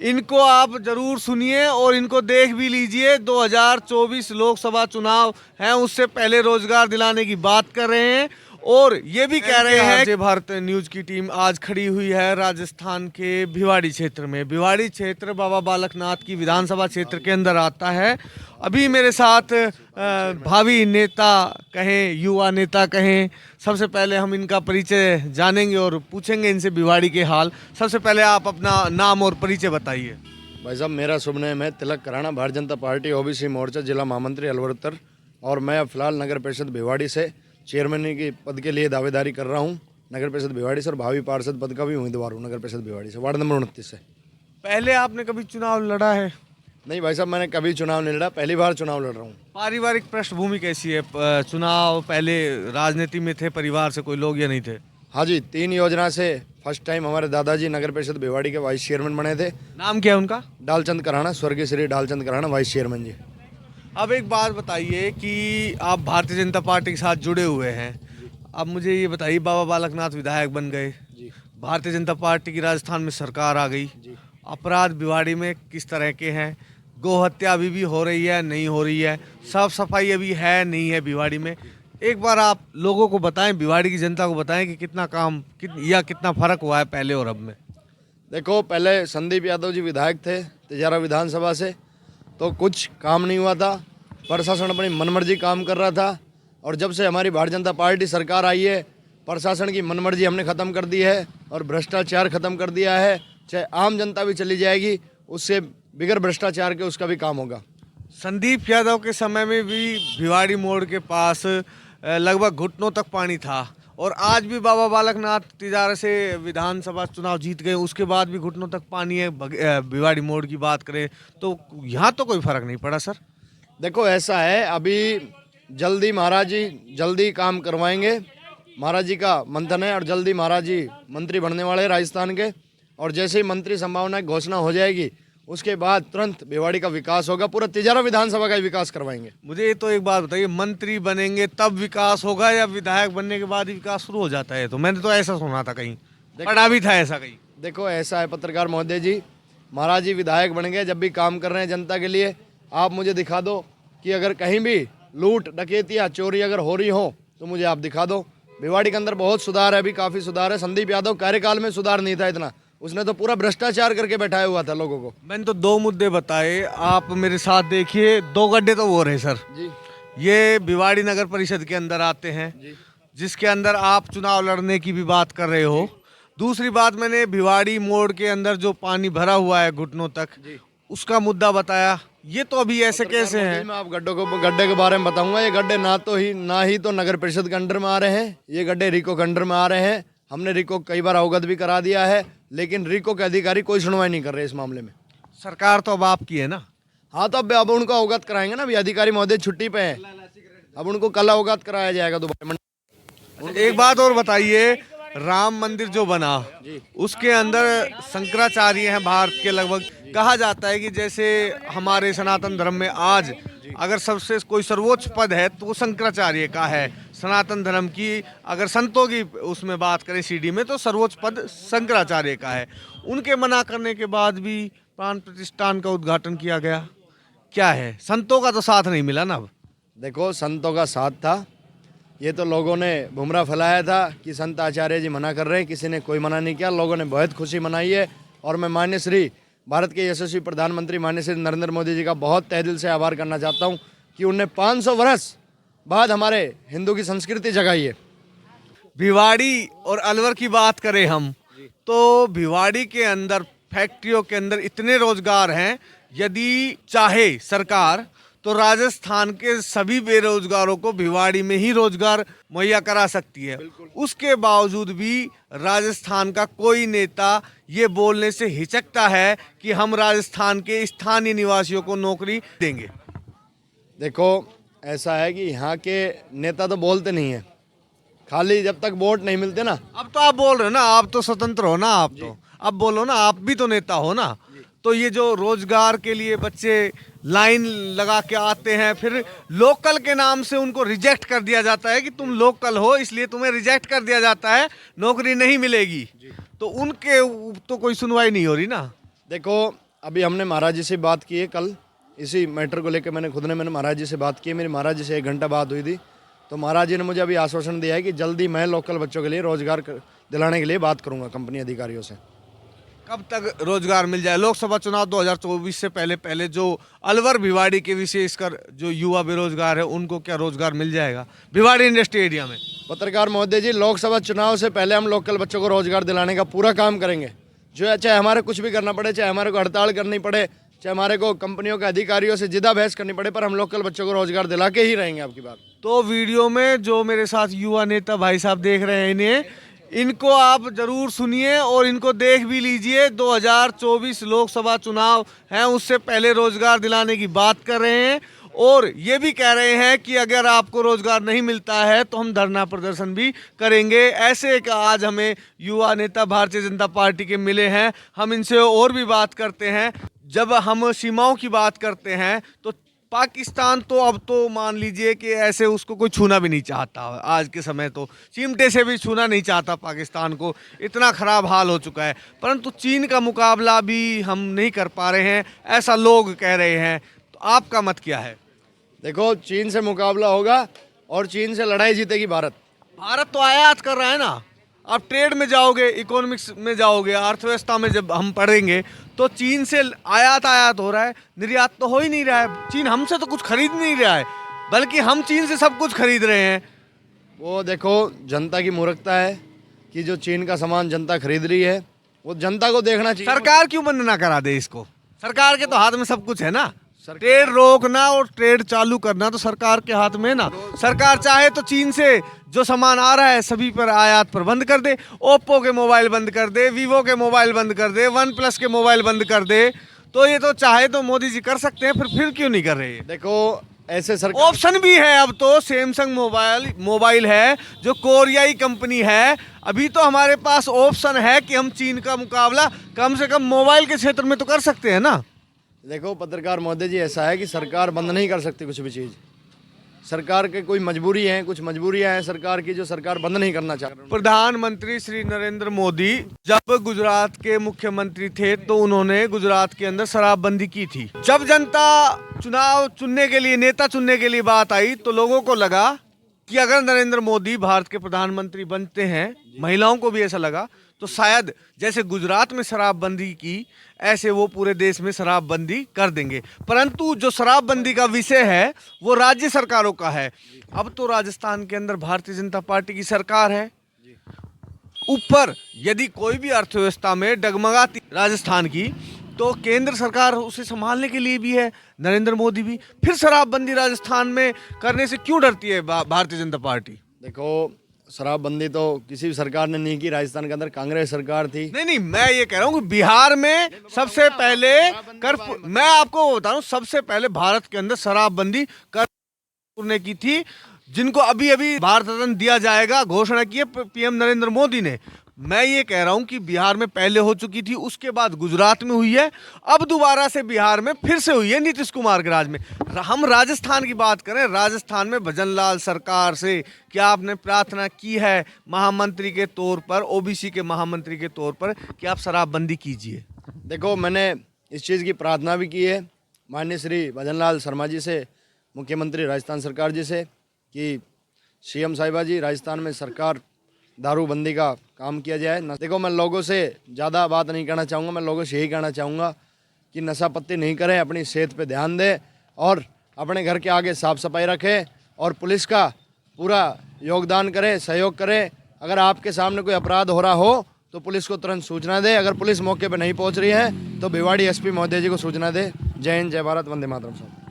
इनको आप जरूर सुनिए और इनको देख भी लीजिए। 2024 लोकसभा चुनाव हैं, उससे पहले रोजगार दिलाने की बात कर रहे हैं और ये भी कह रहे हैं। जय भारत न्यूज की टीम आज खड़ी हुई है राजस्थान के भिवाड़ी क्षेत्र में। भिवाड़ी क्षेत्र बाबा बालकनाथ की विधानसभा क्षेत्र के अंदर आता है। अभी मेरे साथ भावी नेता कहें, युवा नेता कहें, सबसे पहले हम इनका परिचय जानेंगे और पूछेंगे इनसे भिवाड़ी के हाल। सबसे पहले आप अपना नाम और परिचय बताइए। भाई साहब, मेरा शुभ नाम है तिलक कराना, भारतीय जनता पार्टी ओबीसी मोर्चा जिला महामंत्री अलवर उत्तर, और मैं अब फिलहाल नगर परिषद भिवाड़ी से चेयरमैन के पद के लिए दावेदारी कर रहा हूं। नगर परिषद भिवाड़ी से और भावी पार्षद पद का भी उम्मीदवार हूं नगर परिषद भिवाड़ी से, वार्ड नंबर 29 से। पहले आपने कभी चुनाव लड़ा है? नहीं भाई साहब, मैंने कभी चुनाव नहीं लड़ा, पहली बार चुनाव लड़ रहा हूँ। पारिवारिक पृष्ठभूमि कैसी है? चुनाव पहले राजनीति में थे, परिवार से कोई लोग या नहीं थे? हाँ जी, 3 योजना से फर्स्ट टाइम हमारे दादाजी नगर परिषद भिवाड़ी के वाइस चेयरमैन बने थे। नाम क्या है उनका? डालचंद कराना, स्वर्गीय श्री डालचंद कराना, वाइस चेयरमैन जी। अब एक बात बताइए कि आप भारतीय जनता पार्टी के साथ जुड़े हुए हैं। अब मुझे ये बताइए, बाबा बालकनाथ विधायक बन गए, भारतीय जनता पार्टी की राजस्थान में सरकार आ गई, अपराध भिवाड़ी में किस तरह के हैं? गौ हत्या अभी भी हो रही है, नहीं हो रही है? साफ सफाई अभी है, नहीं है भिवाड़ी में? एक बार आप लोगों को बताएं, भिवाड़ी की जनता को बताएं कि कितना काम या कितना फर्क हुआ है पहले और अब में। देखो, पहले संदीप यादव जी विधायक थे तिजारा विधानसभा से, तो कुछ काम नहीं हुआ था, प्रशासन अपनी मनमर्जी काम कर रहा था। और जब से हमारी भारतीय जनता पार्टी सरकार आई है, प्रशासन की मनमर्जी हमने ख़त्म कर दी है और भ्रष्टाचार ख़त्म कर दिया है। चाहे आम जनता भी चली जाएगी, उससे बिगड़ भ्रष्टाचार के उसका भी काम होगा। संदीप यादव के समय में भी भिवाड़ी मोड़ के पास लगभग घुटनों तक पानी था और आज भी बाबा बालकनाथ तिजारा से विधानसभा चुनाव जीत गए, उसके बाद भी घुटनों तक पानी है। भिवाड़ी मोड़ की बात करें तो यहाँ तो कोई फर्क नहीं पड़ा सर। देखो, ऐसा है, अभी जल्दी महाराज जी जल्दी काम करवाएंगे। महाराज जी का मंथन है और जल्दी महाराज जी मंत्री बनने वाले हैं राजस्थान के, और जैसे ही मंत्री संभावना की घोषणा हो जाएगी उसके बाद तुरंत भिवाड़ी का विकास होगा। पूरा तिजारा विधानसभा का ही विकास करवाएंगे। मुझे ये तो एक बात बताइए, मंत्री बनेंगे तब विकास होगा या विधायक बनने के बाद ही विकास शुरू हो जाता है? तो मैंने तो ऐसा सुना था, कहीं पढ़ा भी था ऐसा कहीं। देखो, ऐसा है पत्रकार महोदय जी, महाराज जी विधायक बन गए, जब भी काम कर रहे हैं जनता के लिए। आप मुझे दिखा दो कि अगर कहीं भी लूट डकैती या चोरी अगर हो रही हो तो मुझे आप दिखा दो। भिवाड़ी के अंदर बहुत सुधार है, अभी काफ़ी सुधार है। संदीप यादव कार्यकाल में सुधार नहीं था इतना, उसने तो पूरा भ्रष्टाचार करके बैठाया हुआ था लोगों को। मैंने तो 2 मुद्दे बताए, आप मेरे साथ देखिए। 2 गड्ढे तो वो रहे सर जी, ये भिवाड़ी नगर परिषद के अंदर आते हैं, जिसके अंदर आप चुनाव लड़ने की भी बात कर रहे हो। दूसरी बात, मैंने भिवाड़ी मोड़ के अंदर जो पानी भरा हुआ है घुटनों तक, उसका मुद्दा बताया। ये तो अभी ऐसे कैसे हैं? मैं आप गड्ढे के बारे में बताऊंगा। ये गड्ढे ना ही तो नगर परिषद के अंडर में आ रहे हैं, ये गड्ढे रिको के अंडर में आ रहे हैं। हमने रिको कई बार अवगत भी करा दिया है, लेकिन रिको के अधिकारी कोई सुनवाई नहीं कर रहे इस मामले में। सरकार तो अब आपकी है ना? हाँ, तो अब उनको अवगत कराएंगे ना। अभी अधिकारी महोदय छुट्टी पे हैं, अब उनको कल अवगत कराया जाएगा दोबारा। एक बात और बताइए, राम मंदिर जो बना उसके अंदर शंकराचार्य हैं भारत के लगभग। कहा जाता है कि जैसे हमारे सनातन धर्म में आज अगर सबसे कोई सर्वोच्च पद है तो वो शंकराचार्य का है। सनातन धर्म की अगर संतों की उसमें बात करें सीढ़ी में, तो सर्वोच्च पद शंकराचार्य का है। उनके मना करने के बाद भी प्राण प्रतिष्ठान का उद्घाटन किया गया। क्या है, संतों का तो साथ नहीं मिला ना? अब देखो, संतों का साथ था, ये तो लोगों ने भुमरा फैलाया था कि संत आचार्य जी मना कर रहे हैं। किसी ने कोई मना नहीं किया, लोगों ने बहुत खुशी मनाई है। और मैं माननीय श्री भारत के यशस्वी प्रधानमंत्री माननीय श्री नरेंद्र मोदी जी का बहुत तहे दिल से आभार करना चाहता हूँ कि उन्हें 500 वर्ष बाद हमारे हिंदू की संस्कृति जगाई है। भिवाड़ी और अलवर की बात करें हम, तो भिवाड़ी के अंदर फैक्ट्रियों के अंदर इतने रोजगार हैं, यदि चाहे सरकार तो राजस्थान के सभी बेरोजगारों को भिवाड़ी में ही रोजगार मुहैया करा सकती है। उसके बावजूद भी राजस्थान का कोई नेता ये बोलने से हिचकता है कि हम राजस्थान के स्थानीय निवासियों को नौकरी देंगे। देखो, ऐसा है कि यहाँ के नेता तो बोलते नहीं है, खाली जब तक वोट नहीं मिलते ना। अब तो आप बोल रहे हो ना, आप तो स्वतंत्र हो ना, आप तो अब बोलो ना, आप भी तो नेता हो ना। तो ये जो रोजगार के लिए बच्चे लाइन लगा के आते हैं, फिर लोकल के नाम से उनको रिजेक्ट कर दिया जाता है कि तुम लोकल हो इसलिए तुम्हें रिजेक्ट कर दिया जाता है, नौकरी नहीं मिलेगी। तो उनके तो कोई सुनवाई नहीं हो रही ना। देखो, अभी हमने महाराज जी से बात की है कल, इसी मैटर को लेकर मैंने महाराज जी से बात की है। मेरी महाराज जी से 1 घंटा बात हुई थी, तो महाराज जी ने मुझे अभी आश्वासन दिया है कि जल्दी मैं लोकल बच्चों के लिए रोजगार दिलाने के लिए बात करूंगा कंपनी अधिकारियों से। कब तक रोजगार मिल जाए? लोकसभा चुनाव 2024 से पहले जो अलवर भिवाड़ी के विशेषकर जो युवा बेरोजगार है उनको क्या रोजगार मिल जाएगा भिवाड़ी इंडस्ट्री एरिया में? पत्रकार महोदय जी, लोकसभा चुनाव से पहले हम लोकल बच्चों को रोजगार दिलाने का पूरा काम करेंगे। जो है, चाहे हमारे कुछ भी करना पड़े, चाहे हमारे को हड़ताल करनी पड़े, चाहे हमारे को कंपनियों के अधिकारियों से जिदा बहस करनी पड़े, पर हम लोकल बच्चों को रोजगार दिला के ही रहेंगे आपकी बात। तो वीडियो में जो मेरे साथ युवा नेता भाई साहब देख रहे हैं इनको आप जरूर सुनिए और इनको देख भी लीजिए। 2024 लोकसभा चुनाव हैं, उससे पहले रोजगार दिलाने की बात कर रहे हैं और ये भी कह रहे हैं कि अगर आपको रोजगार नहीं मिलता है तो हम धरना प्रदर्शन भी करेंगे। ऐसे एक आज हमें युवा नेता भारतीय जनता पार्टी के मिले हैं, हम इनसे और भी बात करते हैं। जब हम सीमाओं की बात करते हैं तो पाकिस्तान तो अब तो मान लीजिए कि ऐसे उसको कोई छूना भी नहीं चाहता। आज के समय तो चिमटे से भी छूना नहीं चाहता पाकिस्तान को, इतना ख़राब हाल हो चुका है। परंतु चीन का मुकाबला भी हम नहीं कर पा रहे हैं, ऐसा लोग कह रहे हैं। तो आपका मत क्या है? देखो, चीन से मुकाबला होगा और चीन से लड़ाई जीतेगी भारत। भारत तो आयात कर रहा है ना। आप ट्रेड में जाओगे, इकोनॉमिक्स में जाओगे, अर्थव्यवस्था में जब हम पढ़ेंगे तो चीन से आयात हो रहा है, निर्यात तो हो ही नहीं रहा है। चीन हमसे तो कुछ खरीद नहीं रहा है, बल्कि हम चीन से सब कुछ खरीद रहे हैं। वो देखो, जनता की मूर्खता है कि जो चीन का सामान जनता खरीद रही है, वो जनता को देखना चाहिए। सरकार क्यों बंद ना करा दे इसको? सरकार के तो हाथ में सब कुछ है ना। ट्रेड रोकना और ट्रेड चालू करना तो सरकार के हाथ में है ना। सरकार चाहे तो चीन से जो सामान आ रहा है सभी पर आयात पर बंद कर दे, ओप्पो के मोबाइल बंद कर दे, वीवो के मोबाइल बंद कर दे, वन प्लस के मोबाइल बंद कर दे। तो ये तो चाहे तो मोदी जी कर सकते हैं, फिर क्यों नहीं कर रहे? देखो, ऐसे सरकार ऑप्शन भी है। अब तो सैमसंग मोबाइल है जो कोरियाई कंपनी है। अभी तो हमारे पास ऑप्शन है कि हम चीन का मुकाबला कम से कम मोबाइल के क्षेत्र में तो कर सकते हैं ना। देखो पत्रकार महोदय जी, ऐसा है कि सरकार बंद नहीं कर सकती कुछ भी चीज़। सरकार के कोई मजबूरी है, कुछ मजबूरियां हैं सरकार की जो सरकार बंद नहीं करना चाह रही। प्रधानमंत्री श्री नरेंद्र मोदी जब गुजरात के मुख्यमंत्री थे तो उन्होंने गुजरात के अंदर शराबबंदी की थी। जब जनता चुनाव चुनने के लिए, नेता चुनने के लिए बात आई तो लोगों को लगा कि अगर नरेंद्र मोदी भारत के प्रधानमंत्री बनते हैं, महिलाओं को भी ऐसा लगा, तो शायद जैसे गुजरात में शराबबंदी की ऐसे वो पूरे देश में शराबबंदी कर देंगे। परंतु जो शराबबंदी का विषय है वो राज्य सरकारों का है। अब तो राजस्थान के अंदर भारतीय जनता पार्टी की सरकार है। ऊपर यदि कोई भी अर्थव्यवस्था में डगमगाती राजस्थान की तो केंद्र सरकार उसे संभालने के लिए भी है, नरेंद्र मोदी भी। फिर शराबबंदी राजस्थान में करने से क्यों डरती है भारतीय जनता पार्टी? देखो, शराबबंदी तो किसी भी सरकार ने नहीं की। राजस्थान के अंदर कांग्रेस सरकार थी। नहीं, मैं ये कह रहा हूँ कि बिहार में सबसे पहले मैं आपको बता रहा हूँ, सबसे पहले भारत के अंदर शराबबंदी करने की थी, जिनको अभी अभी भारत रत्न दिया जाएगा घोषणा की है पीएम नरेंद्र मोदी ने। मैं ये कह रहा हूं कि बिहार में पहले हो चुकी थी, उसके बाद गुजरात में हुई है, अब दोबारा से बिहार में फिर से हुई है नीतीश कुमार के राज में। हम राजस्थान की बात करें, राजस्थान में भजनलाल सरकार से क्या आपने प्रार्थना की है महामंत्री के तौर पर, ओबीसी के महामंत्री के तौर पर, कि आप शराबबंदी कीजिए? देखो, मैंने इस चीज़ की प्रार्थना भी की है माननीय श्री भजनलाल शर्मा जी से, मुख्यमंत्री राजस्थान सरकार जी से, कि सीएम साहिबा जी राजस्थान में सरकार दारूबंदी का काम किया जाए। देखो, मैं लोगों से ज़्यादा बात नहीं करना चाहूँगा, मैं लोगों से यही कहना चाहूँगा कि नशा पत्ती नहीं करें, अपनी सेहत पे ध्यान दें और अपने घर के आगे साफ़ सफाई रखें और पुलिस का पूरा योगदान करें, सहयोग करें। अगर आपके सामने कोई अपराध हो रहा हो तो पुलिस को तुरंत सूचना दें। अगर पुलिस मौके पर नहीं पहुँच रही है तो भिवाड़ी एसपी महोदय जी को सूचना दें। जय हिंद, जय भारत, वंदे मातरम। साहब।